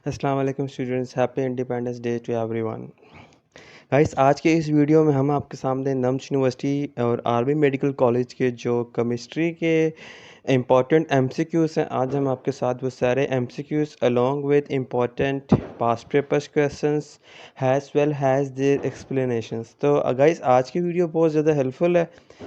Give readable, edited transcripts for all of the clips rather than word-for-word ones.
अस्सलाम वालेकुम students, happy independence day to everyone. Guys, आज के इस वीडियो में हम आपके सामने नम्स यूनिवर्सिटी और आर्मी मेडिकल कॉलेज के जो केमिस्ट्री के इम्पॉर्टेंट एमसीक्यूज़ हैं, आज हम आपके साथ वो सारे MCQs along with important past papers questions has well has their explanations. तो गाइस, आज की वीडियो बहुत ज़्यादा हेल्पफुल है,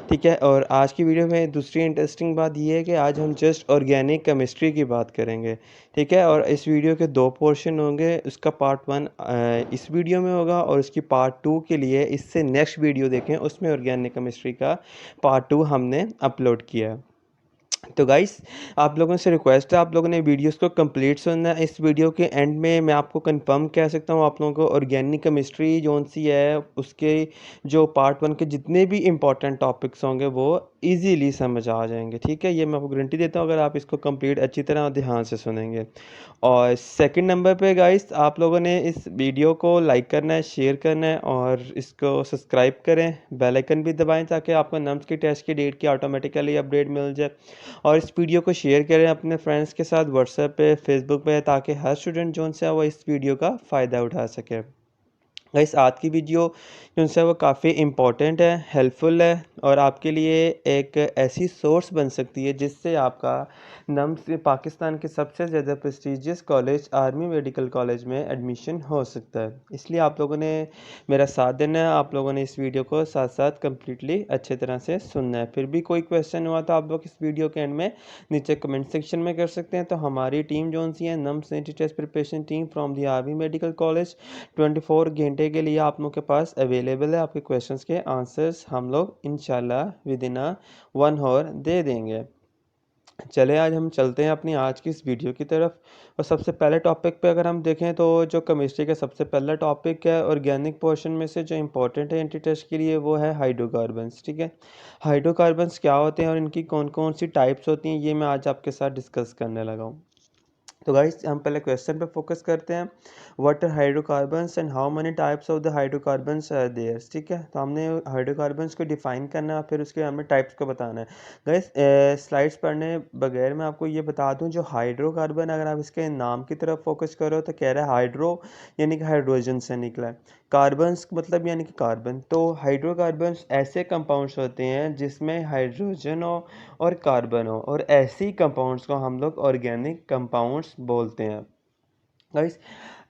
ठीक है। और आज की वीडियो में दूसरी इंटरेस्टिंग बात ये है कि आज हम जस्ट ऑर्गेनिक केमिस्ट्री की बात करेंगे, ठीक है। और इस वीडियो के दो पोर्शन होंगे, उसका पार्ट वन इस वीडियो में होगा और उसकी पार्ट टू के लिए इससे नेक्स्ट वीडियो देखें, उसमें ऑर्गेनिक केमिस्ट्री का पार्ट टू हमने अपलोड किया है। तो गाइस, आप लोगों से रिक्वेस्ट है, आप लोगों ने वीडियोस को कंप्लीट सुनना है। इस वीडियो के एंड में मैं आपको कंफर्म कह सकता हूँ, आप लोगों को ऑर्गेनिक केमिस्ट्री जोन सी है उसके जो पार्ट वन के जितने भी इंपॉर्टेंट टॉपिक्स होंगे वो इजीली समझ आ जाएंगे, ठीक है। ये मैं आपको गारंटी देता हूँ अगर आप इसको कंप्लीट अच्छी तरह और ध्यान से सुनेंगे। और सेकंड नंबर पे गाइस, आप लोगों ने इस वीडियो को लाइक करना है, शेयर करना है और इसको सब्सक्राइब करें, बेल आइकन भी दबाएं ताकि आपको नम्स की टेस्ट की डेट की ऑटोमेटिकली अपडेट मिल जाए। और इस वीडियो को शेयर करें अपने फ्रेंड्स के साथ व्हाट्सएप पे, फेसबुक पे, ताकि हर स्टूडेंट जो उनसे है वो इस वीडियो का फ़ायदा उठा सके। गाइस, आज की वीडियो जो है वो काफ़ी इम्पोर्टेंट है, हेल्पफुल है और आपके लिए एक ऐसी सोर्स बन सकती है जिससे आपका नम्स पाकिस्तान के सबसे ज़्यादा prestigious college army medical college में एडमिशन हो सकता है। इसलिए आप लोगों ने मेरा साथ देना है, आप लोगों ने इस वीडियो को साथ साथ कम्प्लीटली अच्छे तरह से सुनना है। फिर भी कोई क्वेश्चन हुआ तो आप लोग इस वीडियो के एंड में नीचे कमेंट सेक्शन में कर सकते हैं। तो हमारी टीम जो सी है, NUMS test preparation team from the army medical college, 24 घंटे के लिए आप लोग के पास अवेलेबल है। आपके क्वेश्चंस के आंसर्स हम लोग इंशाल्लाह विद इन 1 आवर दे देंगे। चले, आज हम चलते हैं अपनी आज की इस वीडियो की तरफ। और सबसे पहले टॉपिक पे अगर हम देखें तो जो केमिस्ट्री का सबसे पहला टॉपिक है ऑर्गेनिक पोर्शन में से जो इंपॉर्टेंट है एंटी टेस्ट के लिए, वो है हाइड्रोकार्बन्स, ठीक है। हाइड्रोकार्बन्स क्या होते हैं और इनकी कौन कौन सी टाइप्स होती हैं, ये मैं आज आपके साथ डिस्कस करने लगा हूँ। तो गाइस, हम पहले क्वेश्चन पे फोकस करते हैं। What are hydrocarbons and how many types of the hydrocarbons are there, ठीक है। तो हमने हाइड्रोकार्बन्स को डिफाइन करना है, फिर उसके हमें टाइप्स को बताना है। गाइस, स्लाइड्स पढ़ने बगैर मैं आपको ये बता दूं, जो हाइड्रोकार्बन अगर आप इसके नाम की तरफ फोकस करो तो कह रहा है हाइड्रो यानी कि हाइड्रोजन से निकला है, कार्बन्स मतलब यानी कि कार्बन। तो हाइड्रोकार्बन्स ऐसे कंपाउंड्स होते हैं जिसमें हाइड्रोजन हो और कार्बन हो, और ऐसी कंपाउंड्स को हम लोग ऑर्गेनिक कंपाउंड्स बोलते हैं। गाइस,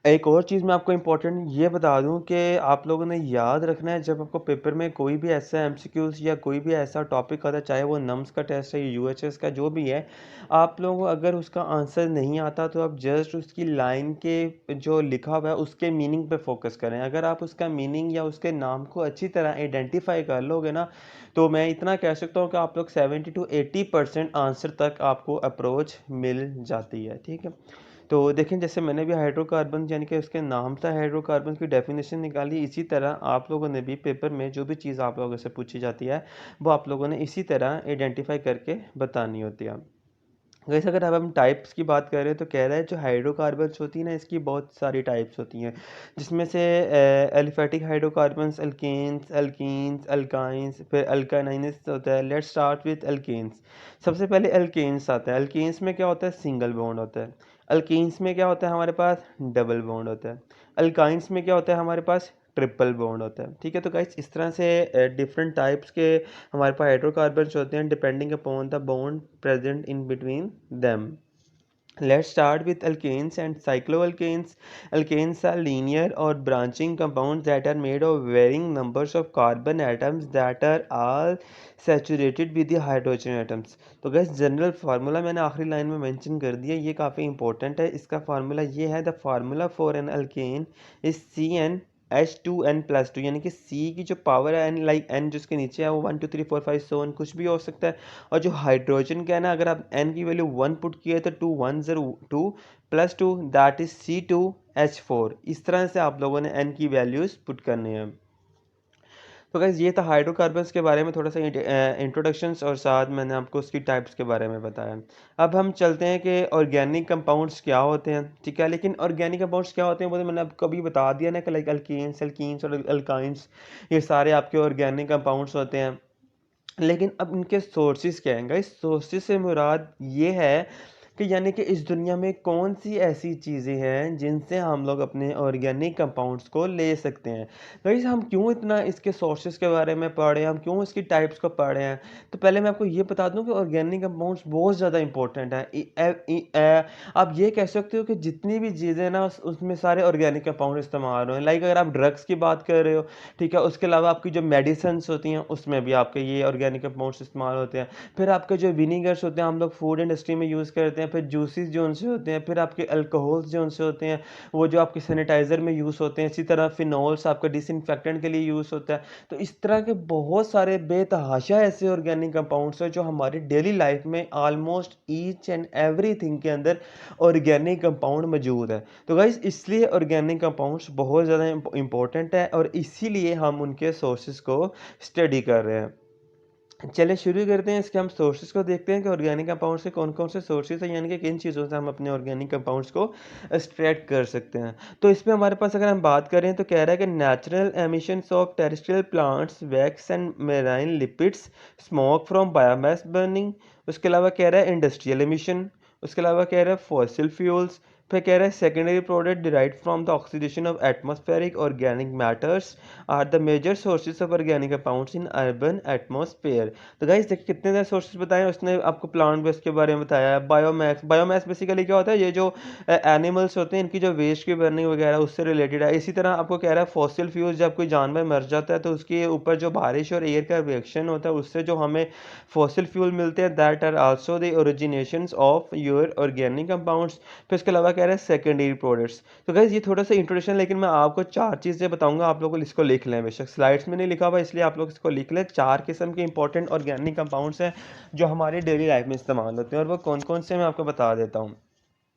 एक और चीज़ मैं आपको इम्पोर्टेंट ये बता दूं कि आप लोगों ने याद रखना है, जब आपको पेपर में कोई भी ऐसा एमसीक्यूज या कोई भी ऐसा टॉपिक आता है, चाहे वो नम्स का टेस्ट है, यूएचएस का जो भी है, आप लोगों को अगर उसका आंसर नहीं आता तो आप जस्ट उसकी लाइन के जो लिखा हुआ है उसके मीनिंग पे फोकस करें। अगर आप उसका मीनिंग या उसके नाम को अच्छी तरह आइडेंटिफाई कर लोगे ना, तो मैं इतना कह सकता हूँ कि आप लोग 70 to 80% आंसर तक आपको अप्रोच मिल जाती है, ठीक है। तो देखें, जैसे मैंने भी हाइड्रोकार्बन यानी कि उसके नाम से हाइड्रोकार्बन की डेफिनेशन निकाली, इसी तरह आप लोगों ने भी पेपर में जो भी चीज़ आप लोगों से पूछी जाती है वो आप लोगों ने इसी तरह आइडेंटिफाई करके बतानी होती है। वैसे अगर अब हम टाइप्स की बात करें तो कह रहा है जो हाइड्रोकार्बन्स होती है ना, इसकी बहुत सारी टाइप्स होती हैं, जिसमें से aliphatic hydrocarbons, alkanes, alkenes, alkynes, फिर अल्कानाइंस होता है। Let's start with alkanes. सबसे पहले अल्केन्स आता है। अल्केन्स में क्या होता है? सिंगल बॉन्ड होता है। अल्कीन्स में क्या होता है? हमारे पास डबल बॉन्ड होता है। अल्काइंस में क्या होता है? हमारे पास ट्रिपल बॉन्ड होता है, ठीक है। तो गाइस, इस तरह से डिफरेंट टाइप्स के हमारे पास हाइड्रोकार्बन्स होते हैं depending upon the bond present in between them. Let's start with alkanes and cycloalkanes. Alkanes are linear or branching compounds that are made of varying numbers of carbon atoms that are all saturated with the hydrogen atoms. तो gas, general formula मैंने आखिरी line में mention कर दिया, ये काफ़ी important है। इसका फार्मूला ये है, the formula for an alkane is CnH2n+2, यानी कि C की जो पावर है n, लाइक n जिसके नीचे है वो 1 2 3 4 5 so on कुछ भी हो सकता है। और जो हाइड्रोजन का है ना, अगर आप n की वैल्यू 1 पुट किए तो 2 1 0 2 +2 दैट इज C2H4। इस तरह से आप लोगों ने n की वैल्यूज़ पुट करनी है। तो गाइस, ये था हाइड्रोकार्बन्स के बारे में थोड़ा सा इंट्रोडक्शंस, और साथ मैंने आपको उसकी टाइप्स के बारे में बताया। अब हम चलते हैं कि ऑर्गेनिक कंपाउंड्स क्या होते हैं, ठीक है। लेकिन ऑर्गेनिक कंपाउंड्स क्या होते हैं वो तो मैंने आपको अभी बता दिया ना, कि लाइक अल्कीन्स, अल्कीन्स और अल्काइंस, ये सारे आपके ऑर्गेनिक कंपाउंड्स होते हैं। लेकिन अब इनके सोर्सेज क्या हैं गाइस? सोर्सेज से मुराद ये है कि यानी कि इस दुनिया में कौन सी ऐसी चीज़ें हैं जिनसे हम लोग अपने ऑर्गेनिक कंपाउंड्स को ले सकते हैं। गाइस हम क्यों इतना इसके सोर्सेज के बारे में पढ़ रहे हैं, हम क्यों इसकी टाइप्स को पढ़ रहे हैं। तो पहले मैं आपको ये बता दूं कि ऑर्गेनिक कंपाउंड्स बहुत ज़्यादा इंपॉर्टेंट है। आप ये कह सकते हो कि जितनी भी चीज़ें ना उसमें सारे ऑर्गेनिक कंपाउंड इस्तेमाल हो रहे हैं। लाइक अगर आप ड्रग्स की बात कर रहे हो, ठीक है, उसके अलावा आपकी जो मेडिसिन होती हैं उसमें भी आपके ये ऑर्गेनिक कंपाउंड्स इस्तेमाल होते हैं। फिर आपके जो विनीगर्स होते हैं हम लोग फूड इंडस्ट्री में यूज़ करते हैं। फिर जूसेस जो उनसे होते हैं, फिर आपके अल्कोहल्स जो उनसे होते हैं, वो जो आपके सैनिटाइज़र में यूज़ होते हैं। इसी तरह फिनॉल्स आपका डिसइंफेक्टेंट के लिए यूज़ होता है। तो इस तरह के बहुत सारे बेतहाशा ऐसे ऑर्गेनिक कंपाउंड्स हैं जो हमारी डेली लाइफ में ऑलमोस्ट ईच एंड एवरीथिंग के अंदर ऑर्गेनिक कंपाउंड मौजूद है। तो गाइस इसलिए ऑर्गेनिक कंपाउंड्स बहुत ज़्यादा इंपॉर्टेंट है और इसीलिए हम उनके सोर्सेज को स्टडी कर रहे हैं। चलिए शुरू करते हैं, इसके हम सोर्सेज को देखते हैं कि ऑर्गेनिक कंपाउंड्स के कौन कौन से सोर्सेज हैं, यानी कि किन चीज़ों से हम अपने ऑर्गेनिक कंपाउंड्स को एक्सट्रैक्ट कर सकते हैं। तो इसमें हमारे पास अगर हम बात करें तो कह रहा है कि natural emissions of terrestrial plants, wax and marine lipids, smoke from biomass burning. उसके अलावा कह रहा है इंडस्ट्रियल एमिशन। उसके अलावा कह रहा है फॉसिल फ्यूल्स। फिर कह रहा है secondary product derived from the oxidation of atmospheric organic matters are the major sources of organic compounds in urban atmosphere. तो गाइस देखिए कितने सारे सोर्सेज बताए उसने आपको। प्लांट बेस के बारे में बताया। बायोमैस, बायोमैस बेसिकली क्या होता है, ये जो एनिमल्स होते हैं इनकी जो वेस्ट की बर्निंग वगैरह उससे रिलेटेड है। इसी तरह आपको कह रहा है फॉसिल फ्यूल्स, जब कोई जानवर मर जाता है तो उसके ऊपर जो बारिश और एयर का रिएक्शन होता है उससे जो हमें फॉसिल फ्यूल मिलते हैं, that are also the originations of your organic compounds. फिर इसके अलावा कह रहा है सेकेंडरी प्रोडक्ट्स। तो गाइस ये थोड़ा सा इंट्रोडक्शन, लेकिन मैं आपको 4 चीज़ें बताऊंगा, आप लोग इसको लिख लें। बेशक स्लाइड्स में नहीं लिखा हुआ इसलिए आप लोग इसको लिख लें। 4 किस्म के इंपॉर्टेंट ऑर्गेनिक कंपाउंड्स हैं जो हमारी डेली लाइफ में इस्तेमाल होते हैं, और वो कौन कौन से मैं आपको बता देता हूँ।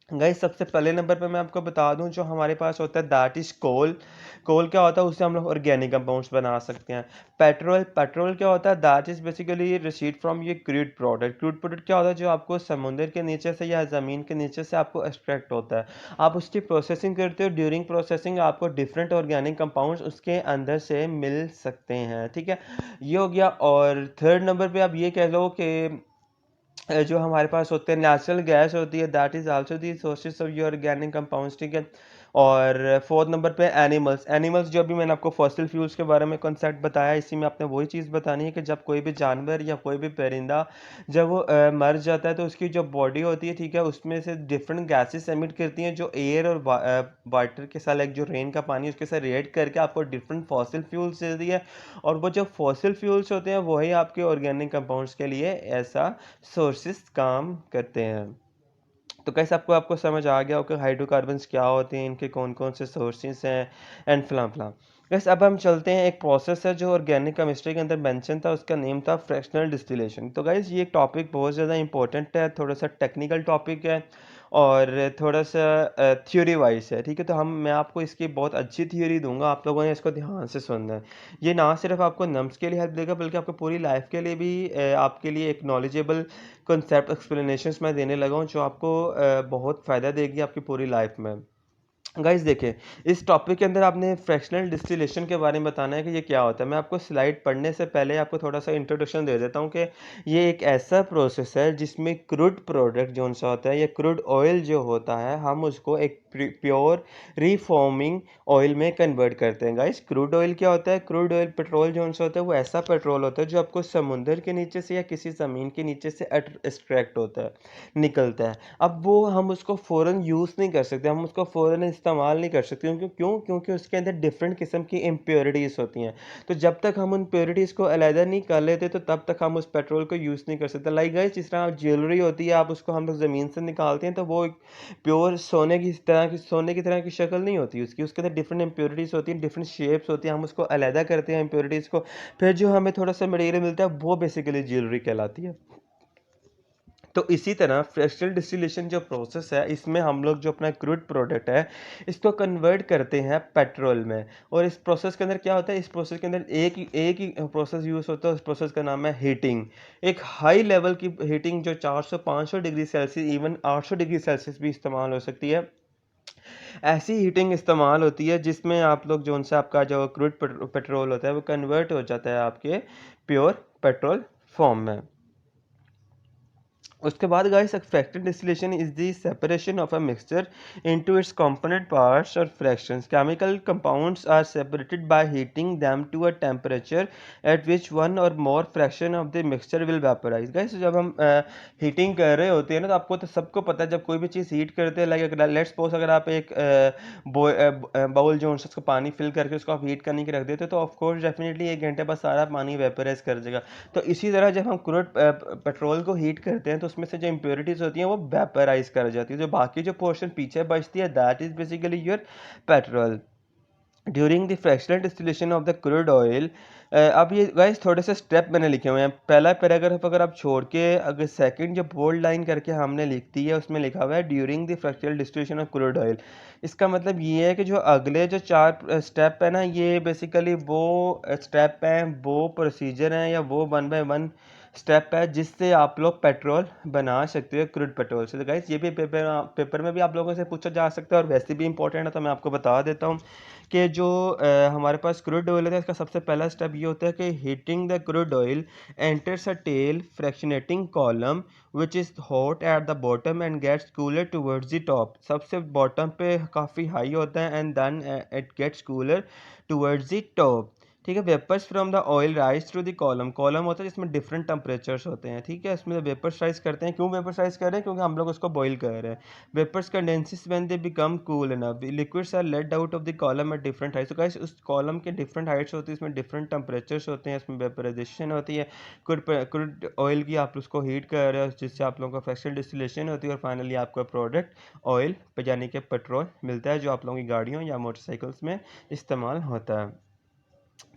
गाइस सबसे पहले नंबर पे मैं आपको बता दूं जो हमारे पास होता है दैट इज कोल। कोल क्या होता है, उससे हम लोग ऑर्गेनिक कंपाउंड्स बना सकते हैं। पेट्रोल, पेट्रोल क्या होता है, that is basically receive from ये क्रूड प्रोडक्ट। क्रूड प्रोडक्ट क्या होता है, जो आपको समुद्र के नीचे से या ज़मीन के नीचे से आपको एक्सट्रैक्ट होता है। आप उसकी प्रोसेसिंग करते हो, ड्यूरिंग प्रोसेसिंग आपको डिफरेंट ऑर्गेनिक कंपाउंड्स उसके अंदर से मिल सकते हैं, ठीक है। ये हो गया। और थर्ड नंबर पे आप ये कह लो कि जो हमारे पास होते हैं नेचुरल गैस होती है, that is also the sources of your organic compounds, ठीक है। और फोर्थ नंबर पे एनिमल्स, एनिमल्स जो भी मैंने आपको फॉसिल फ्यूल्स के बारे में कॉन्सेप्ट बताया, इसी में आपने वही चीज़ बतानी है कि जब कोई भी जानवर या कोई भी परिंदा जब वो मर जाता है तो उसकी जो बॉडी होती है, ठीक है, उसमें से डिफरेंट गैसेस एमिट करती हैं जो एयर और वाटर के साथ, लाइक जो रेन का पानी उसके साथ रिएक्ट करके आपको डिफरेंट फॉसिल फ्यूल्स देती है। और वो जो फॉसिल फ्यूल्स होते हैं वही आपके ऑर्गेनिक कंपाउंड्स के लिए ऐसा सोर्सेस काम करते हैं। तो कैसे आपको आपको समझ आ गया हो कि हाइड्रोकार्बन्स क्या होते हैं, इनके कौन कौन से सोर्सेस हैं एंड फलां फलां। वैसे अब हम चलते हैं, एक प्रोसेस है जो ऑर्गेनिक केमिस्ट्री के अंदर मेंशन था, उसका नेम था फ्रैक्शनल डिस्टिलेशन। तो गाइस ये टॉपिक बहुत ज़्यादा इंपॉर्टेंट है, थोड़ा सा टेक्निकल टॉपिक है और थोड़ा सा थ्योरी वाइज है, ठीक है। तो मैं आपको इसकी बहुत अच्छी थ्योरी दूंगा, आप लोगों ने इसको ध्यान से सुनना है। ये ना सिर्फ आपको नम्स के लिए हेल्प देगा बल्कि आपको पूरी लाइफ के लिए भी आपके लिए एक नॉलेजेबल कॉन्सेप्ट एक्सप्लेनेशंस मैं देने लगा हूँ जो आपको बहुत फ़ायदा देगी आपकी पूरी लाइफ में। गाइस देखिए, इस टॉपिक के अंदर आपने फ्रैक्शनल डिस्टिलेशन के बारे में बताना है कि ये क्या होता है। मैं आपको स्लाइड पढ़ने से पहले आपको थोड़ा सा इंट्रोडक्शन दे देता हूँ कि ये एक ऐसा प्रोसेस है जिसमें क्रूड प्रोडक्ट जो सा होता है या क्रूड ऑयल जो होता है, हम उसको एक प्योर रिफॉर्मिंग ऑयल में कन्वर्ट करते हैं। गाइस क्रूड ऑयल क्या होता है, क्रूड ऑयल पेट्रोल जो सा होता है वो ऐसा पेट्रोल होता है जो आपको समुद्र के नीचे से या किसी ज़मीन के नीचे से एक्सट्रैक्ट होता है, निकलता है। अब वो हम उसको फ़ौरन यूज़ नहीं कर सकते, हम उसको फ़ौरन इस्तेमाल नहीं कर सकते, क्योंकि उसके अंदर डिफरेंट किस्म की इम्प्योरिटीज़ होती हैं। तो जब तक हम उन प्योरिटीज़ को अलहदा नहीं कर लेते तो तब तक हम उस पेट्रोल को यूज़ नहीं कर सकते। लाइक गाइस जिस तरह ज्वेलरी होती है, आप उसको हम लोग ज़मीन से निकालते हैं तो वो एक प्योर सोने की तरह की शक्ल नहीं होती उसके अंदर डिफरेंट इम्प्योरिटीज़ होती हैं, डिफरेंट शेप्स होती हैं, हम उसको अलहदा करते हैं इम्प्योरिटीज़ को। फिर जो हमें थोड़ा सा मटेरियल मिलता है वो बेसिकली ज्वेलरी कहलाती है। तो इसी तरह फ्रैक्शनल डिस्टिलेशन जो प्रोसेस है, इसमें हम लोग जो अपना क्रूड प्रोडक्ट है इसको कन्वर्ट करते हैं पेट्रोल में। और इस प्रोसेस के अंदर क्या होता है, इस प्रोसेस के अंदर एक ही प्रोसेस यूज़ होता है, उस प्रोसेस का नाम है हीटिंग। एक हाई लेवल की हीटिंग जो 400-500 degree Celsius, even 800 degree Celsius भी इस्तेमाल हो सकती है। ऐसी हीटिंग इस्तेमाल होती है जिसमें आप लोग जो उनसे आपका जो क्रूड पेट्रोल होता है वो कन्वर्ट हो जाता है आपके प्योर पेट्रोल फॉर्म में। उसके बाद guys expected distillation is the separation of a mixture into its component parts or fractions. Chemical compounds are separated by heating them to a temperature at which one or more fraction of the mixture will vaporise. Guys जब हम heating कर रहे होते हैं ना, तो आपको तो सबको पता है जब कोई भी चीज़ हीट करते हैं, लाइक लेट्स सपोज अगर आप एक बाउल जो उसको पानी फिल करके उसको आप हीट करने के रख देते हो, तो ऑफकोर्स डेफिनेटली 1 घंटे बाद सारा पानी वेपोराइज कर देगा। तो इसी तरह जब हम क्रूड पेट्रोल को हीट करते हैं, तो उसमें से जो इम्प्योरिटीज होती हैं वो वेपराइज कर जाती है। जो बाकी जो पोर्शन पीछे बचती है, that is basically your petrol during the fractional distillation of the crude oil. अब ये गाइस थोड़े से स्टेप मैंने लिखे हुए हैं। पहला पैराग्राफ अगर आप छोड़ के अगर सेकंड जो बोल्ड लाइन करके हमने लिख दी है, उसमें लिखा हुआ है during the fractional distillation of crude oil. इसका मतलब ये है कि जो अगले जो 4 स्टेप है ना, ये बेसिकली वो स्टेप हैं, वो प्रोसीजर हैं, या वो 1 बाय 1 स्टेप है जिससे आप लोग पेट्रोल बना सकते हो क्रूड पेट्रोल से। तो गाइस ये भी पेपर में भी आप लोगों से पूछा जा सकता है और वैसे भी इंपॉर्टेंट है, तो मैं आपको बता देता हूँ कि जो हमारे पास क्रूड ऑयल है, इसका सबसे पहला स्टेप ये होता है कि heating the crude oil enters a tall fractionating column which is hot at the bottom and gets cooler towards the top. सबसे बॉटम पे काफ़ी हाई होता है and then it gets cooler towards the top. ठीक है, vapours from the oil rise through the column. Column होता है जिसमें डिफरेंट टेम्परेचर्स होते हैं। ठीक है, इसमें वेपर्स राइज करते हैं। क्यों वेपर्स राइज कर रहे हैं? क्योंकि हम लोग उसको बॉईल कर रहे हैं। Vapours condenses when they become cool enough. Liquids are let out of the column at different heights. तो गाइस उस कॉलम के डिफरेंट हाइट्स होती है, इसमें डिफरेंट टेम्परेचर्स होते हैं, इसमें वेपराइजेशन होती है। क्रूड ऑयल की आप उसको हीट कर रहे हो, जिससे आप लोगों का फ्रैक्शनल डिस्टिलेशन होती है और फाइनली आपका प्रोडक्ट ऑयल यानी कि पेट्रोल मिलता है, जो आप लोगों की गाड़ियों या मोटरसाइकिल्स में इस्तेमाल होता है।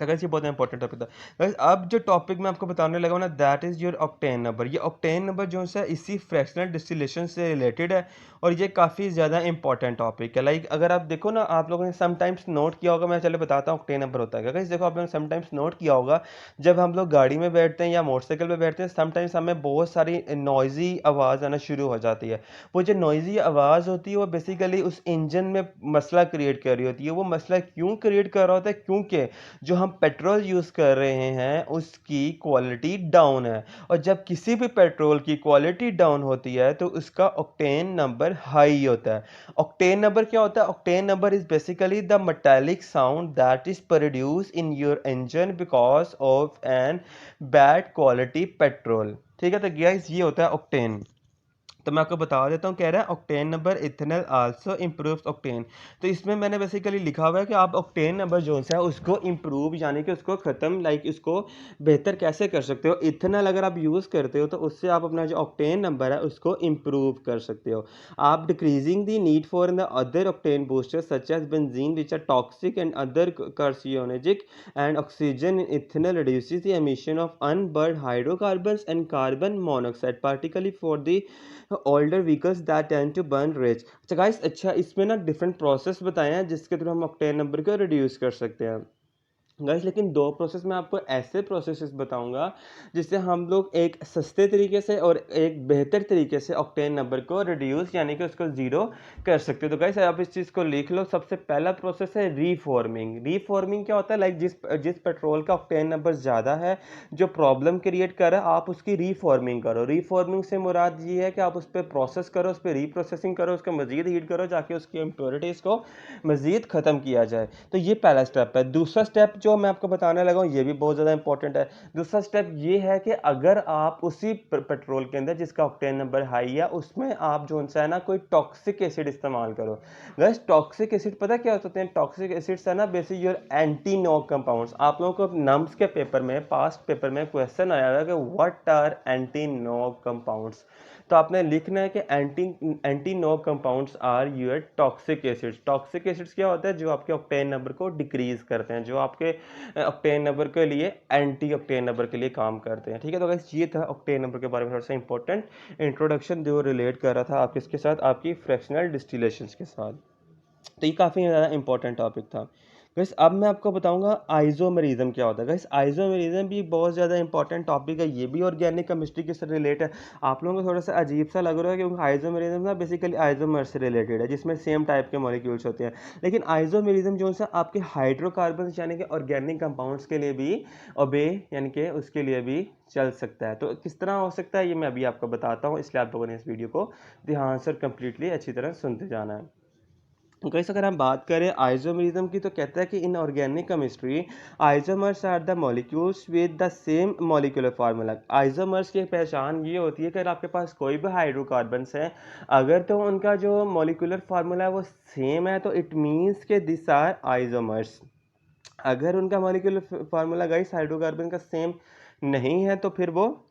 तो गाइस ये बहुत इंपॉर्टेंट टॉपिक था। गाइस अब जो टॉपिक मैं आपको बताने लगा हूं ना, that is your octane number. ये ऑक्टेन नंबर जो है इसी फ्रैक्शनल डिस्टिलेशन से रिलेटेड है और ये काफ़ी ज़्यादा इंपॉर्टेंट टॉपिक है। लाइक अगर आप देखो ना, आप लोगों ने समटाइम्स नोट किया होगा, मैं चले बताता हूँ ऑक्टेन नंबर होता है क्या। गाइस देखो, आप लोगों ने समटाइम्स नोट किया होगा, जब हम लोग गाड़ी में बैठते हैं या मोटरसाइकिल पे बैठते हैं, समटाइम्स हमें बहुत सारी नॉइजी आवाज़ आना शुरू हो जाती है। वो जो नॉइजी आवाज़ होती है वो बेसिकली उस इंजन में मसला क्रिएट कर रही होती है। वो मसला क्यों क्रिएट कर रहा होता है? क्योंकि जो हम पेट्रोल यूज़ कर रहे हैं उसकी क्वालिटी डाउन है, और जब किसी भी पेट्रोल की क्वालिटी डाउन होती है तो उसका ऑक्टेन नंबर हाई होता है। ऑक्टेन नंबर क्या होता है? Octane number is basically the metallic sound that is produce in your engine because of an bad quality petrol. ठीक है, तो गाइस ये होता है ऑक्टेन। तो मैं आपको बता देता हूँ, कह रहा है octane number ethanol also improves octane. तो इसमें मैंने बेसिकली लिखा हुआ है कि आप ऑक्टेन नंबर जो है उसको इम्प्रूव यानी कि उसको ख़त्म, लाइक इसको बेहतर कैसे कर सकते हो। इथेनॉल अगर आप यूज़ करते हो तो उससे आप अपना जो ऑक्टेन नंबर है उसको इम्प्रूव कर सकते हो। आप decreasing the need for the other octane boosters such as benzene which are toxic and other carcinogenic and oxygen in ethanol reduces the emission of unburned hydrocarbons and carbon monoxide particularly for the older vehicles that tend to burn rich. अच्छा guys, अच्छा इसमें ना different process बताए हैं जिसके through हम octane number को reduce कर सकते हैं गाइस। लेकिन 2 प्रोसेस मैं आपको ऐसे प्रोसेसेस बताऊंगा जिससे हम लोग एक सस्ते तरीके से और एक बेहतर तरीके से ऑक्टेन नंबर को रिड्यूस यानी कि उसको ज़ीरो कर सकते हो। तो गाइस आप इस चीज़ को लिख लो। सबसे पहला प्रोसेस है रीफॉर्मिंग। रीफॉर्मिंग क्या होता है? लाइक जिस पेट्रोल का ऑक्टेन नंबर ज़्यादा है, जो प्रॉब्लम क्रिएट कर रहा है, आप उसकी रीफॉर्मिंग करो। रीफॉर्मिंग से मुराद ये है कि आप उस पर प्रोसेस करो, उस पर रीप्रोसेसिंग करो, उसको मज़ीद हीट करो ताकि उसकी इम्प्योरिटीज़ को मज़ीद ख़त्म किया जाए। तो ये पहला स्टेप है। दूसरा स्टेप जो मैं आपको बताने लगा हूँ ये भी बहुत ज़्यादा इंपॉर्टेंट है। दूसरा स्टेप ये है कि अगर आप उसी पेट्रोल के अंदर जिसका ऑक्टेन नंबर हाई है उसमें आप जो है ना कोई टॉक्सिक एसिड इस्तेमाल करो। गैस टॉक्सिक एसिड पता क्या होते हैं? टॉक्सिक एसिड्स है ना basic your anti knock compounds. आप लोगों को नम्स के पेपर में, पास्ट पेपर में क्वेश्चन आया था कि what are anti knock compounds. तो आपने लिखना है कि anti knock compounds are your toxic acids. Toxic acids क्या होता है? जो आपके ऑक्टेन नंबर को डिक्रीज करते हैं, जो आपके ऑक्टेन नंबर के लिए एंटी ऑक्टेन नंबर के लिए काम करते हैं। ठीक है, तो गाइस ये था ऑक्टेन नंबर के बारे में थोड़ा सा इंपॉर्टेंट इंट्रोडक्शन जो रिलेट कर रहा था आप किसके साथ, आपकी फ्रैक्शनल डिस्टिलेशंस के साथ। तो ये काफ़ी ज़्यादा इंपॉर्टेंट टॉपिक था। गाइस अब मैं आपको बताऊंगा आइसोमेरिज्म क्या होता है। गाइस आइसोमेरिज्म भी बहुत ज़्यादा इंपॉर्टेंट टॉपिक है, ये भी ऑर्गेनिक केमिस्ट्री के से रिलेट है। आप लोगों को थोड़ा सा अजीब सा लग रहा है क्योंकि आइसोमेरिज्म ना बेसिकली आइसोमर से रिलेटेड है, जिसमें सेम टाइप के मॉलिक्यूल्स होते हैं। लेकिन आइसोमेरिज्म जो है आपके हाइड्रोकार्बन यानी कि ऑर्गेनिक कंपाउंड्स के लिए भी ओबे यानी कि उसके लिए भी चल सकता है। तो किस तरह हो सकता है ये मैं अभी आपको बताता हूँ, इसलिए आप लोगों ने इस वीडियो को ध्यान से कंप्लीटली अच्छी तरह सुनते जाना है। गाइस अगर हम बात करें आइसोमेरिज्म की, तो कहता है कि in organic chemistry isomers are the molecules with the same molecular formula. Isomers की पहचान ये होती है कि अगर आपके पास कोई भी हाइड्रोकार्बन्स हैं, अगर तो उनका जो मॉलिक्यूलर फार्मूला है वो सेम है तो इट मीन्स के दिस आर आइसोमर्स। अगर उनका मॉलिक्यूलर फार्मूला गाइस हाइड्रोकार्बन का सेम नहीं है तो फिर वो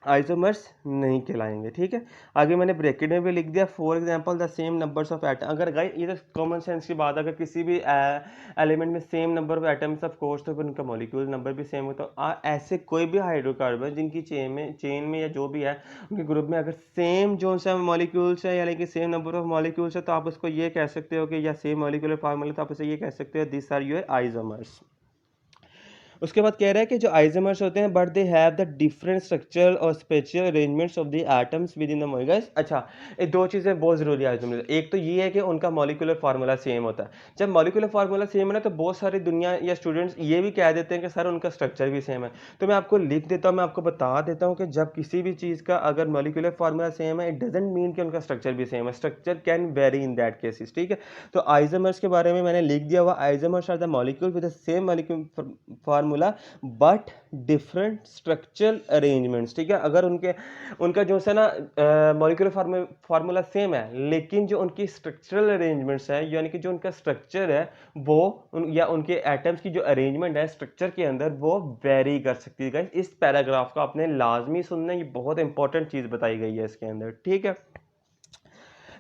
आइसोमर्स नहीं कहलाएंगे। ठीक है, आगे मैंने ब्रैकेट में भी लिख दिया, for example the same numbers of atom. अगर गाइस ये तो कॉमन सेंस की बात है, अगर किसी भी एलिमेंट में same number of atoms of course तो फिर उनका मॉलिक्यूल नंबर भी सेम होता है। ऐसे कोई भी हाइड्रोकार्बन जिनकी चेन में या जो भी है उनके ग्रुप में अगर सेम जो सा मॉलिक्यूल्स है यानी कि सेम नंबर ऑफ मॉलिक्यूल्स है, तो आप उसको ये कह सकते हो कि या सेम मॉलिक्यूलर फार्मूला, तो आप उसे ये कह सकते हो दिस आर योर आइसोमर्स। उसके बाद कह रहा है कि जो आइसोमर्स होते हैं but they have the different structural और spatial arrangements of the atoms within the molecule. अच्छा, ये दो चीज़ें बहुत ज़रूरी है आइसोमर। एक तो ये है कि उनका मॉलिक्यूलर फार्मूला सेम होता है। जब मॉलिक्यूलर फार्मूला सेम है ना, तो बहुत सारी दुनिया या स्टूडेंट्स ये भी कह देते हैं कि सर उनका स्ट्रक्चर भी सेम है। तो मैं आपको लिख देता हूँ, मैं आपको बता देता हूँ कि जब किसी भी चीज़ का अगर मॉलिक्यूलर फार्मूला सेम है, इट डजेंट मीन कि उनका स्ट्रक्चर भी सेम है। Structure can very in that cases. ठीक है, तो आइसोमर्स के बारे में मैंने लिख दिया हुआ, isomers are the molecule with the same molecular formula but different structural arrangements. ठीक है, अगर उनका जो है ना मॉलिक्यूलर फार्मूला सेम है, लेकिन जो उनकी स्ट्रक्चरल अरेंजमेंट्स है यानी कि जो उनका स्ट्रक्चर है वो या उनके एटम्स की जो अरेंजमेंट है स्ट्रक्चर के अंदर वो वेरी कर सकती है। गाइस इस पैराग्राफ को आपने लाजमी सुनना है, ये बहुत इंपॉर्टेंट चीज बताई गई है इसके अंदर। ठीक है,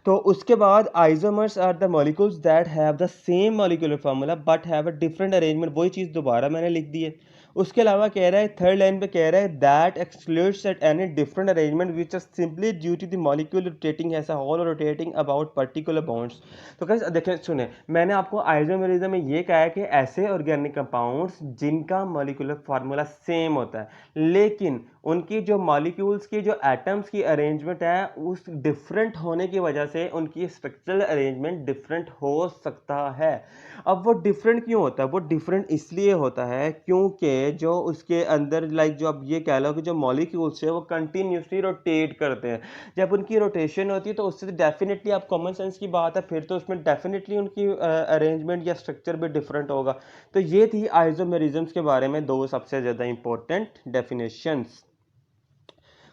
तो उसके बाद isomers are the molecules that have the same molecular formula but have a different arrangement. वही चीज़ दोबारा मैंने लिख दी है। उसके अलावा कह रहा है थर्ड लाइन पे कह रहा है that excludes at any different arrangement which are simply due to the molecule rotating as a whole rotating about particular bonds. तो कैसे देखें, सुने, मैंने आपको आइसोमेरिज्म में ये कहा है कि ऐसे ऑर्गेनिक कंपाउंड्स जिनका मॉलिक्यूलर फार्मूला सेम होता है लेकिन उनकी जो मॉलिक्यूल्स की जो एटम्स की अरेंजमेंट है उस डिफरेंट होने की वजह से उनकी स्ट्रक्चरल अरेंजमेंट डिफरेंट हो सकता है। अब वो डिफरेंट क्यों होता है? वो डिफरेंट इसलिए होता है क्योंकि जो उसके अंदर जो आप ये कह लो कि जो मॉलिक्यूल्स है वो कंटिन्यूसली रोटेट करते हैं। जब उनकी रोटेशन होती है तो उससे डेफिनेटली, आप कॉमन सेंस की बात है, फिर तो उसमें डेफिनेटली उनकी अरेंजमेंट या स्ट्रक्चर भी डिफरेंट होगा। तो ये थी आइसोमेरिज्म्स के बारे में दो सबसे ज़्यादा इंपॉर्टेंट डेफिनेशंस।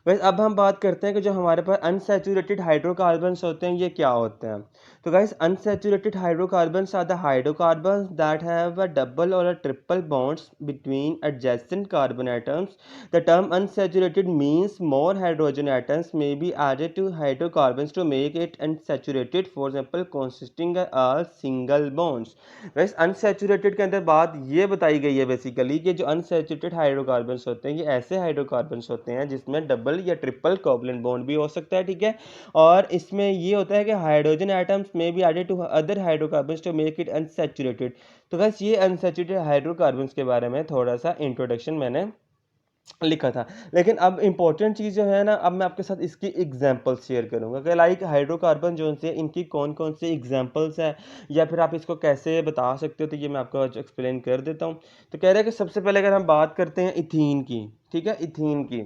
वैसे अब हम बात करते हैं कि जो हमारे पास अनसैचुरेटेड हाइड्रोकार्बन्स होते हैं ये क्या होते हैं। तो guys unsaturated hydrocarbons are the hydrocarbons that have a double or a triple bonds between adjacent carbon atoms. The term unsaturated means more hydrogen atoms may be added to hydrocarbons to make it unsaturated, for example consisting of single bonds. Guys unsaturated के अंदर बात ये बताई गई है basically कि जो unsaturated hydrocarbons होते हैं ये ऐसे हाइड्रोकार्बन्स होते हैं जिसमें डबल या ट्रिपल कोवलेंट बॉन्ड भी हो सकता है। ठीक है, और इसमें ये होता है कि hydrogen atoms may be added to other hydrocarbons to make it unsaturated. तो गाइस ये अनसैचुरेटेड हाइड्रोकार्बन्स के बारे में थोड़ा सा इंट्रोडक्शन मैंने लिखा था। लेकिन अब इंपॉर्टेंट चीज़ जो है ना, अब मैं आपके साथ इसकी एग्जांपल शेयर करूंगा कि लाइक हाइड्रोकार्बन जो से इनकी कौन कौन सी एग्जांपल्स है या फिर आप इसको कैसे बता सकते हो, तो ये मैं आपको आज एक्सप्लेन कर देता हूँ। तो कह रहा है कि सबसे पहले अगर हम बात करते हैं इथीन की, ठीक है, इथीन की,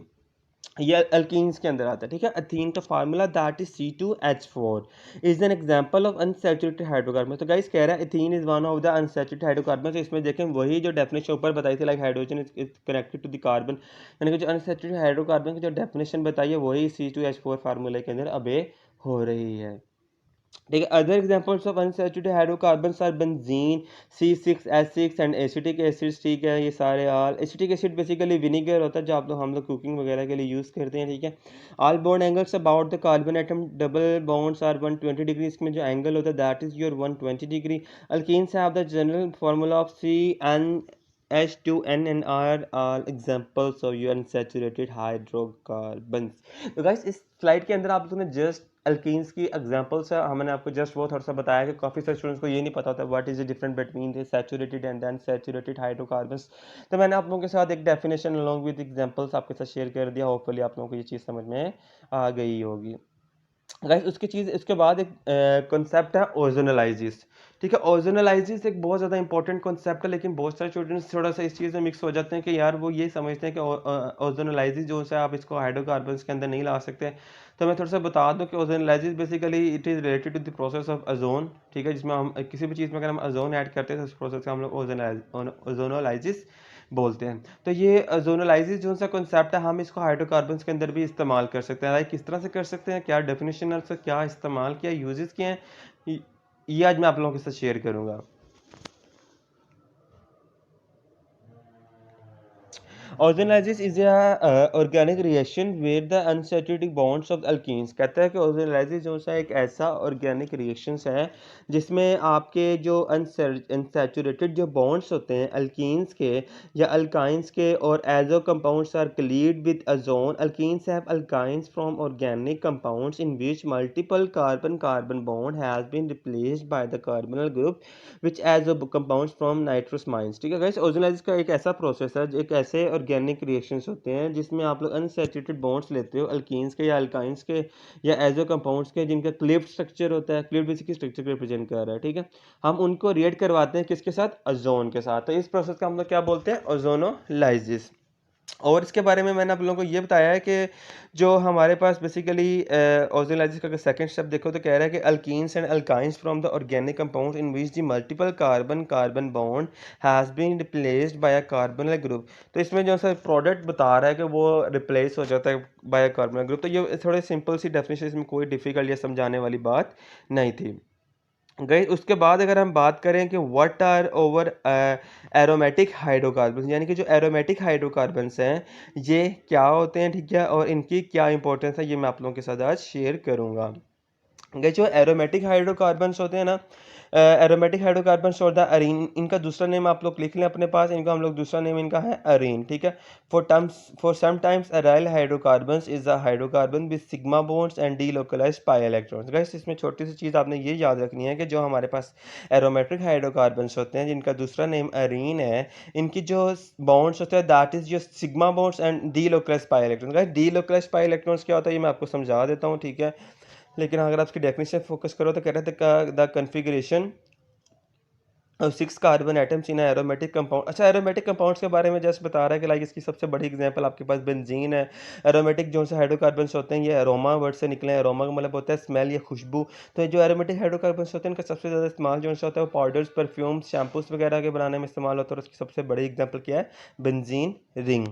ये अल्कीन्स के अंदर आता है। ठीक है, एथीन का formula that is C2H4 is an example of unsaturated hydrocarbon. तो गाइस कह रहा है ethene is one of the unsaturated hydrocarbon. तो इसमें देखें वही जो डेफिनेशन ऊपर बताई थी, like hydrogen is connected to the carbon, यानी कि जो अनसैचुरेटेड हाइड्रोकार्बन की जो डेफिनेशन बताई है वही C2H4 फार्मूले के अंदर अबे हो रही है। ठीक है, other examples of unsaturated hydrocarbons are benzene, C6H6 and acetic acids. ठीक है, ये सारे all acetic acid basically vinegar होता है जो हम लोग कुकिंग वगैरह के लिए यूज़ करते हैं। ठीक है, all bond angles about the carbon atom double bonds are 120 degree. इसमें जो एंगल होता है that is your 120 degree. Alkenes have the general formula of CnH2n and are all examples of your unsaturated hydrocarbons। तो guys इस slide के अंदर आप लोगों ने जस्ट अल्कीन्स की एग्जांपल्स है, हमने आपको जस्ट वो थोड़ा सा बताया कि काफ़ी सारे स्टूडेंट्स को ये नहीं पता होता what is the difference between the saturated and unsaturated hydrocarbons. तो मैंने आप लोगों के साथ एक डेफिनेशन अलॉन्ग विद एग्जांपल्स आपके साथ शेयर कर दिया, होपफुली आप लोगों को ये चीज़ समझ में आ गई होगी। गाइस उसके बाद एक कॉन्सेप्ट है ओजोनलाइजिस। ठीक है, ओजोनलाइजिस एक बहुत ज़्यादा इंपॉर्टेंट कॉन्सेप्ट है, लेकिन बहुत सारे स्टूडेंट्स थोड़ा सा इस चीज़ में मिक्स हो जाते हैं कि यार वो ये समझते हैं कि ओजोनलाइजिस जो है आप इसको हाइड्रोकार्बन्स के अंदर नहीं ला सकते। तो मैं थोड़ा सा बता दूं कि ozonolysis basically it is related to the process of ozone. ठीक है, जिसमें हम किसी भी चीज़ में अगर हम ओजोन ऐड करते हैं तो उस प्रोसेस को हम लोग ओजोनलाइजिस बोलते हैं। तो ये ओजोनलाइजिस जो सा कॉन्सेप्ट है, हम इसको हाइड्रोकार्बन्स के अंदर भी इस्तेमाल कर सकते हैं। लाइक किस तरह से कर सकते हैं, क्या डेफिनेशन है उसका, क्या इस्तेमाल किया, यूजेस किए हैं, ये आज मैं आप लोगों के साथ शेयर करूंगा। Ozonolysis is a organic reaction where the unsaturated bonds of alkenes, कहता है कि ओजोनोलाइसिस जो सा एक ऐसा ऑर्गेनिक रिएक्शन है जिसमें आपके जो अनसैचुरेटेड जो बॉन्ड्स होते हैं अल्कीन्स के या अल्काइंस के और azo compounds are cleaved with ozone. Alkenes have alkynes from organic compounds in which multiple carbon carbon bond has been replaced by the carbonyl group which as compounds from nitrosamines. ठीक है guys, ozonolysis का एक ऐसा process है, एक ऐसे organic reactions होते हैं जिसमें आप लोग अनसैचुरेटेड बॉन्ड्स लेते हो अल्कीन्स के या अल्काइंस के या एजो कंपाउंड्स के, जिनका क्लीव्ड स्ट्रक्चर होता है। क्लीव्ड बेसिकली स्ट्रक्चर को रिप्रेजेंट कर रहा है। ठीक है, हम उनको रिएक्ट करवाते हैं किसके साथ, ओजोन के साथ। तो इस प्रोसेस का हम लोग क्या बोलते हैं, ओजोनोलाइसिस। और इसके बारे में मैंने आप लोगों को ये बताया है कि जो हमारे पास बेसिकली ओजोनोलाइसिस का सेकंड स्टेप देखो तो कह रहा है कि alkenes and alkynes from the organic compounds in which the multiple carbon carbon bond has been replaced by a carbonyl group. तो इसमें जो सा प्रोडक्ट बता रहा है कि वो रिप्लेस हो जाता है बाय अ कार्बोनिल ग्रुप। तो ये थोड़े सिंपल सी डेफिनेशन, इसमें कोई डिफिकल्ट या समझाने वाली बात नहीं थी। गई उसके बाद अगर हम बात करें कि what are over aromatic hydrocarbon, यानी कि जो एरोमेटिक हाइड्रोकार्बन्स हैं ये क्या होते हैं, ठीक है, और इनकी क्या इंपॉर्टेंस है, ये मैं आप लोगों के साथ आज शेयर करूंगा। गई जो एरोमेटिक हाइड्रोकार्बन्स होते हैं ना, एरोमेटिक हाइड्रोकार्बन्स और द अरीन, इनका दूसरा नेम आप लोग लिख लें अपने पास, इनका हम लोग दूसरा नेम इनका है अरीन। ठीक है, for some times aryl hydrocarbons is a hydrocarbon with sigma bonds and delocalised pi electrons. Guys इसमें छोटी सी चीज़ आपने ये याद रखनी है कि जो हमारे पास एरोमेटिक हाइड्रोकार्बन्स होते हैं जिनका दूसरा नेम अरीन है, इनकी जो बॉन्ड्स होते हैं दैट इज जो sigma bonds and delocalised pi electrons. Guys delocalised pi electrons क्या होता है ये मैं आपको समझा देता हूँ। ठीक है, लेकिन अगर आप इसकी डेफिनेशन फोकस करो तो कह रहे थे द कन्फिग्रेशन और 6 carbon atoms in aromatic compound. अच्छा, एरोमेटिक कंपाउंड्स के बारे में जस्ट बता रहा है कि लाइक इसकी सबसे बड़ी एग्जांपल आपके पास बेंजीन है। एरोमेटिक जो से हाइड्रोकार्बन्स होते हैं ये अरोमा वर्ड से निकले हैं। अरोमा का मतलब होता है स्मेल या खुशबू। तो ये जो एरोमेटिक हाइड्रोकार्बन्स होते हैं इनका सबसे ज़्यादा इस्तेमाल जो होता है वो पाउडर्स, परफ्यूम्स, शैम्पूस वगैरह के बनाने में इस्तेमाल होता है, और उसकी सबसे बड़ी एग्जाम्पल क्या है, बेंजीन रिंग।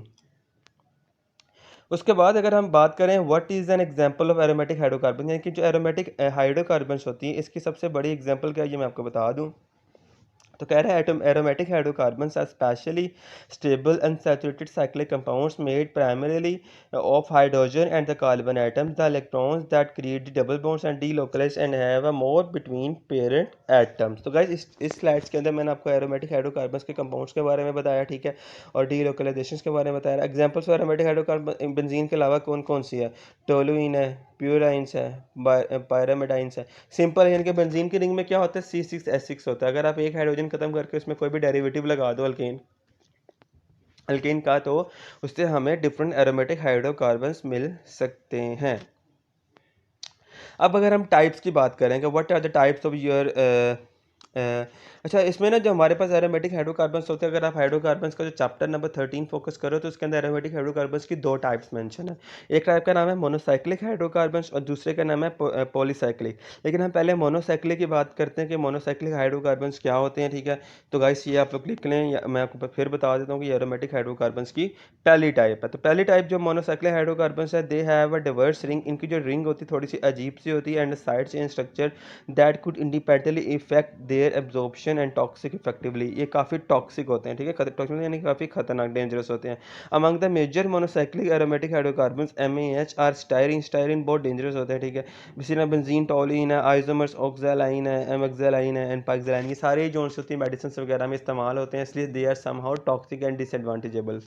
उसके बाद अगर हम बात करें what is an example of aromatic hydrocarbon, यानी कि जो एरोमेटिक हाइड्रोकार्बन्स होती है इसकी सबसे बड़ी एग्जांपल क्या है ये मैं आपको बता दूं। तो कह रहा है aromatic hydrocarbons are specially stable unsaturated cyclic compounds made primarily of hydrogen and the carbon atoms. The electrons that create the double bonds and delocalise and have a more between parent atoms. तो guys इस slides के अंदर मैंने आपको aromatic hydrocarbons के compounds के बारे में बताया। ठीक है, और डीलोकलाइजेशन के बारे में बताया। Examples of aromatic hydrocarbon benzene के अलावा कौन कौन सी है, टोलुइन है, प्यूराइंस है, पायरामिडाइंस है। सिंपल, यानी कि बेंजीन की रिंग में क्या होता है, C6H6 होता है। अगर आप एक हाइड्रोजन खत्म करके उसमें कोई भी डेरिवेटिव लगा दो अल्केन अल्केन का, तो उससे हमें डिफरेंट एरोमेटिक हाइड्रोकार्बन्स मिल सकते हैं। अब अगर हम टाइप्स की बात करें कि what are the types of your अच्छा, इसमें ना जो हमारे पास एरोमेटिक हाइड्रोकार्बन्स होते हैं, अगर आप हाइड्रोकार्बन्स का जो चैप्टर नंबर 13 फोकस करो तो उसके अंदर एरोमेटिक हाइड्रोकार्बन्स की दो टाइप्स मेंशन है। एक टाइप का नाम है मोनोसाइक्लिक हाइड्रोकार्बन्स और दूसरे का नाम है पॉलीसाइक्लिक। लेकिन हम पहले मोनोसाइक्लिक की बात करते हैं कि मोनोसाइक्लिक हाइड्रोकार्बन्स क्या होते हैं। ठीक है, तो गाइस ये आप लोग लिख लें, या मैं आपको फिर बता देता हूँ कि एरोमेटिक हाइड्रोकार्बन्स की पहली टाइप है। तो पहली टाइप जो मोनोसाइक्लिक हाइड्रोकार्बन्स है, they have a Divers ring. इनकी जो रिंग होती है थोड़ी सी अजीब सी होती है, and side chain structure that could independently effect there absorption and toxic effectively. ये काफ़ी टॉक्सिक होते हैं। ठीक है, टॉक्सिक यानी काफ़ी खतरनाक, डेंजरस होते हैं। Among the major monocyclic aromatic hydrocarbons MAH are styrene. Styrene बहुत डेंजरस होते हैं। ठीक है, इसी तरह बेंजीन, टॉलिन है, आइसोमर्स, ऑक्सैलाइन है, एमोक्सैलाइन है एंड पाइक्सैलाइन, ये सारे जो होती है मेडिसिन वगैरह में इस्तेमाल होते हैं, इसलिए they are somehow toxic and disadvantageable.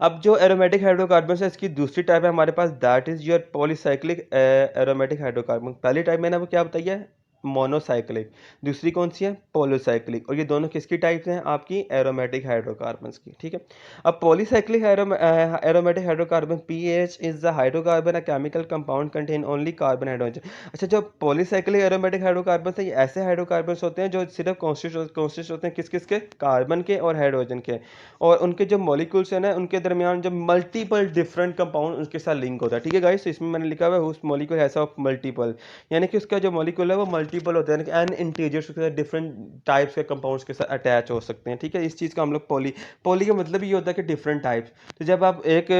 अब जो एरोमेटिक हाइड्रोकार्बन है इसकी दूसरी टाइप है हमारे पास, that is your polycyclic aromatic hydrocarbon. पहली टाइप मैंने आपको क्या बताई है, मोनोसाइक्लिक। दूसरी कौन सी है, पॉलीसाइक्लिक। और ये दोनों किसकी टाइप्स हैं, आपकी एरोमेटिक हाइड्रोकार्बन्स की, ठीक है। अब polycyclic aromatic hydrocarbon pH is the hydrocarbon a chemical compound contain only carbon hydrogen. अच्छा, जो पॉलीसाइक्लिक एरोमेटिक हाइड्रोकार्बन है ये ऐसे हाइड्रोकार्बन होते हैं जो सिर्फ कॉन्सिस्ट होते हैं किस किस के, कार्बन के और हाइड्रोजन के, और उनके जो मॉलिक्यूल्स हैं ना उनके दरमियान जब मल्टीपल डिफरेंट कंपाउंड उसके साथ लिंक होता है, ठीक है गाइस। तो इसमें मैंने लिखा हुआ है उस मॉलिक्यूल हैज़ ऑफ मल्टीपल, यानी कि उसका जो मॉलिक्यूल है वो मल्टीपल होता है, यानी कि एन इंटीजर्स के साथ डिफरेंट टाइप्स के कंपाउंड्स के साथ अटैच हो सकते हैं, ठीक है। इस चीज़ का हम लोग पॉली का मतलब ये होता है कि डिफरेंट टाइप्स। तो जब आप एक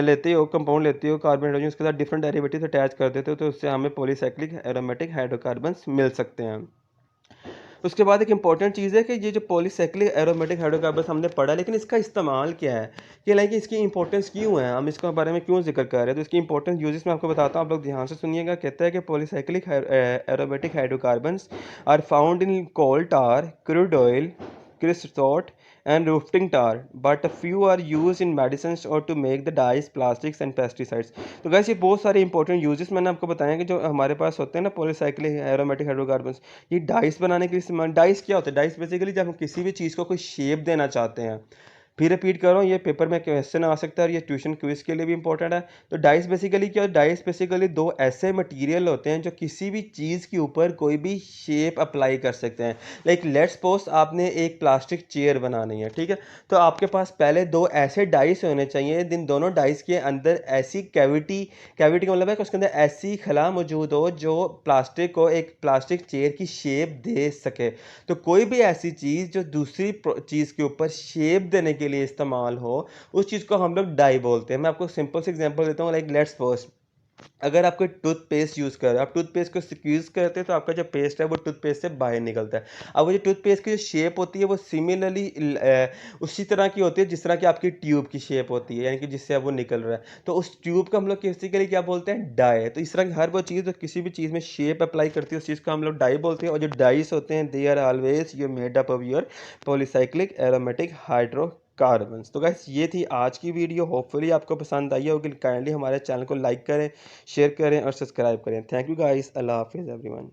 लेते हो कंपाउंड लेते हो कार्बन हाइड्रोजन उसके साथ डिफरेंट डेरिवेटिव्स अटैच कर देते हो तो उससे हमें पॉलीसाइक्लिक एरोमेटिक हाइड्रोकार्बन्स मिल सकते हैं। उसके बाद एक इंपॉर्टेंट चीज़ है कि ये जो पॉलीसाइक्लिक एरोमेटिक हाइड्रोकार्बन हमने पढ़ा, लेकिन इसका इस्तेमाल क्या है, कि लाइक इसकी इंपॉर्टेंस क्यों है, हम इसके बारे में क्यों जिक्र कर रहे हैं। तो इसकी इंपॉर्टेंस यूजेस मैं आपको बताता हूँ, आप लोग ध्यान से सुनिएगा। कहता है कि polycyclic aromatic hydrocarbons are found in coal tar, crude oil, creosote and roofing tar, but a few are used in medicines or to make the dyes, plastics and pesticides। तो गैस ये बहुत सारे इंपॉर्टेंट यूजेस मैंने आपको बताया कि जो हमारे पास होते हैं ना पॉलीसाइक्लिक एरोमेटिक हाइड्रोकार्बन्स, ये डाइस बनाने के लिए इस्तेमाल। डाइस क्या होता है, डाइस बेसिकली जब हम किसी भी चीज़ को कोई शेप देना चाहते हैं, फिर रिपीट कर रहा हूँ, ये पेपर में क्वेश्चन आ सकता है और ये ट्यूशन क्विज के लिए भी इंपॉर्टेंट है। तो डाइस बेसिकली क्या, डाइस बेसिकली दो ऐसे मटेरियल होते हैं जो किसी भी चीज़ के ऊपर कोई भी शेप अप्लाई कर सकते हैं। लाइक लेट्स सपोज आपने एक प्लास्टिक चेयर बनानी है, ठीक है। तो आपके पास पहले दो ऐसे डाइस होने चाहिए जिन दोनों डाइस के अंदर ऐसी कैविटी का मतलब है कि उसके अंदर ऐसी खला मौजूद हो जो प्लास्टिक को एक प्लास्टिक चेयर की शेप दे सके। तो कोई भी ऐसी चीज़ जो दूसरी चीज़ के ऊपर शेप देने के लिए इस्तेमाल हो, उस चीज़ को हम लोग डाई बोलते हैं। मैं आपको सिंपल से एग्जांपल देता हूँ, लाइक लेट्स सपोज अगर आप कोई टूथपेस्ट यूज़ कर रहे हो, आप टूथपेस्ट को स्क्वीज़ करते हैं तो आपका जो पेस्ट है वो टूथपेस्ट से बाहर निकलता है। अब वो जो टूथपेस्ट की जो शेप होती है वो सिमिलरली उसी तरह की होती है जिस तरह की आपकी ट्यूब की शेप होती है, यानी कि जिससे अब वो निकल रहा है। तो उस ट्यूब को हम लोग बेसिकली क्या बोलते हैं, डाई। तो इस तरह की हर वो चीज़ जो किसी भी चीज़ में शेप अप्लाई करती है उस चीज़ को हम लोग डाई बोलते हैं। और जो डाइस होते हैं they are always you made up of your polycyclic aromatic hydrocarbons. तो गाइस ये थी आज की वीडियो, होपफुली आपको पसंद आई होगी। काइंडली हमारे चैनल को लाइक करें, शेयर करें और सब्सक्राइब करें। थैंक यू गाइस, अल्लाह हाफिज़ एवरीवन।